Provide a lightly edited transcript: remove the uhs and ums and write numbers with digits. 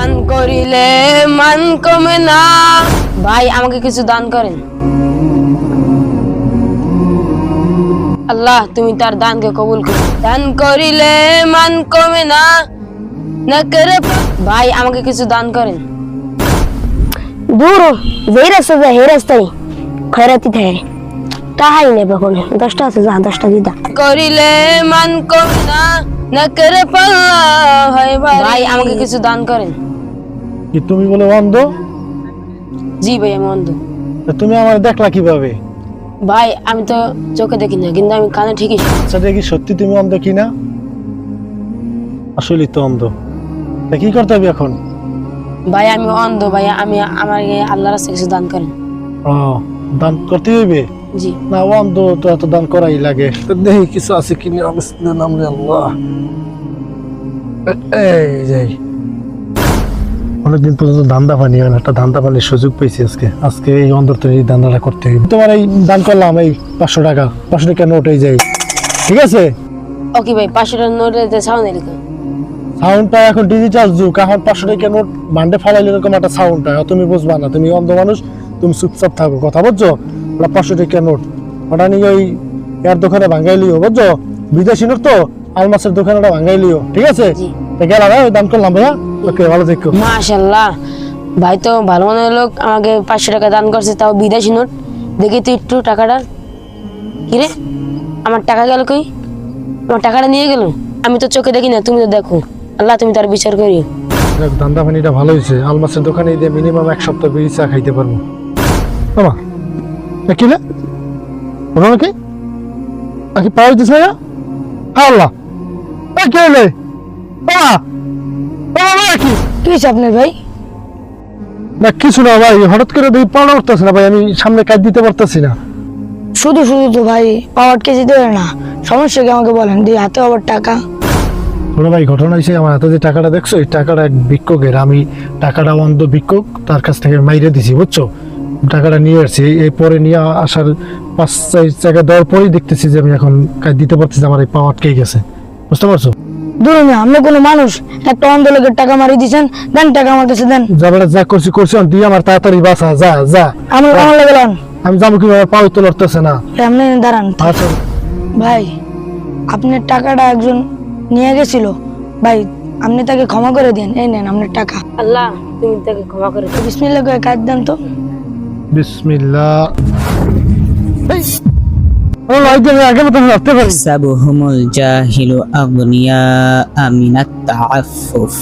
দান করিলে মান কমে না। ভাই আমাকে কিছু দান করেন। আল্লাহ তুমি তার দানকে কবুল করো। দান করিলে মান কমে না, না করে। ভাই আমাকে কিছু দান করেন। দূর যেই রাস্তা যায় সেই রাস্তায় খয়রাতি থাকে, তাহাই নেবে কোনো 10টা আছে, যা 10টা দিদা। করিলে মান কমে না, না করে পাল্লা হয় ভাই আমাকে কিছু দান করেন। কি তুমি বলে অন্ধ? জি ভাই আমি অন্ধ। তা তুমি আমার দেখলা কিভাবে? ভাই আমি তো চোখে দেখি না, কিন্তু আমি কানে ঠিকই শুনি। আচ্ছা দেখি সত্যি তুমি অন্ধ কিনা। আসলে তো অন্ধ। তা কি করতে হবে এখন? ভাই আমি অন্ধ ভাই, আমি আমার আল্লাহর রাস্তায় কিছু দান করেন। ও দান করতে হইবে? জি না অন্ধ তো এত দান করাই লাগে। তো দেখি কিছু আছে কিনা। নাম রে আল্লাহ। এই যাই অনেকদিন পর্যন্ত ধান্দা পানি হয় না, একটা ধান্দা পানির সুযোগ পেয়েছি আজকে। আজকে এই অন্ধর তৈরি ধান্দাটা করতে হবে। তোমার এই দান করলাম এই 500 টাকা, 500 টাকা নোট এই যাই, ঠিক আছে? ওকে ভাই 500 টাকার নোটে সাউন্ড এলিকা। সাউন্ডটা এখন ডিজিটাল যুগ, এখন 500 টাকা নোট বান্ডে ফালাইলে এরকম একটা সাউন্ড হয়। তুমি বুঝবা না, তুমি অন্ধ মানুষ, তুমি চুপচাপ থাকো, কথা বুঝছো? ওটা 500 টাকা নোট, ওটা নিয়ে ওই এর দোকানে ভাঙ্গাই লিও, বুঝছো? বিদেশি নোট তো, আলমাসের দোকানে ওটা ভাঙ্গাই লিও, ঠিক আছে? জি গেলাম, ওই দান করলাম ভাইয়া। ওকে ভালো থেকো। মাশাআল্লাহ, ভাই তো ভালো মনের লোক, আমাকে 500 টাকা দান করছে, তাও বিদেশি নোট। দেখি তো একটু টাকাটা। কি রে, আমার টাকা গেল কই? আমার টাকাটা নিয়ে গেল। আমি তো চোখে দেখি না, তুমি তো দেখো। আল্লাহ তুমি তার বিচার করি। ধান্দা পানিটা ভালো হয়েছে। আলমাসের দোকানে দিয়ে মিনিমাম 1 সপ্তাহ বিড়ি চা খাইতে পারবো। মামা কিলে ওরা নাকি নাকি পাওয়া দিচ্ছে ভাইয়া? আল্লাহ কে এলে? কি কি হয়েছে আপনার ভাই? না কিছু না ভাই, হঠাৎ করে দেখি পাওয়া উঠতেছে না ভাই, আমি সামনে কাজ দিতে পারতেছি না। শুধু শুধু তো ভাই পাওয়ার কেজি দেবে না, সমস্যা কি আমাকে বলেন। দিয়ে হাতে আবার টাকা। বলো ভাই, ঘটনা হয়েছে আমার হাতে যে টাকাটা দেখছো, এই টাকাটা এক ভিক্ষুকের। আমি টাকাটা অন্ধ ভিক্ষুক, তার কাছ থেকে মাইরে দিছি, বুঝছো? টাকাটা নিয়ে আসছি। এই পরে নিয়ে আসার 5-6 জায়গায় দেওয়ার পরেই দেখতেছি যে আমি এখন কাজ দিতে পারতেছি, আমার এই পাওয়ার কে গেছে, বুঝতে পারছো? দূর না, আপনি কোনো মানুষ একটা অন্ধ লোকের টাকা মারি দিচ্ছেন, দেন টাকা আমার কাছে দেন। যাবেটা যা করছি দিয়ে আমার তাড়াতাড়ি বাসা, যা যা। আমার লাগলাম, আমি যাবো কিভাবে, পাও তো লড়তেছে না। আপনি দাঁড়ান। আচ্ছা ভাই আপনার টাকাটা একজন নিয়ে গেছিল ভাই, আপনি তাকে ক্ষমা করে দেন। এই নেন আপনার টাকা। আল্লাহ তুমি তাকে ক্ষমা করে দাও। বিসমিল্লাহ করে কাজ দেন তো। বিসমিল্লাহ। আগে মতো রাখতে পারি। يحسبهم الجاهل أغنياء من التعفف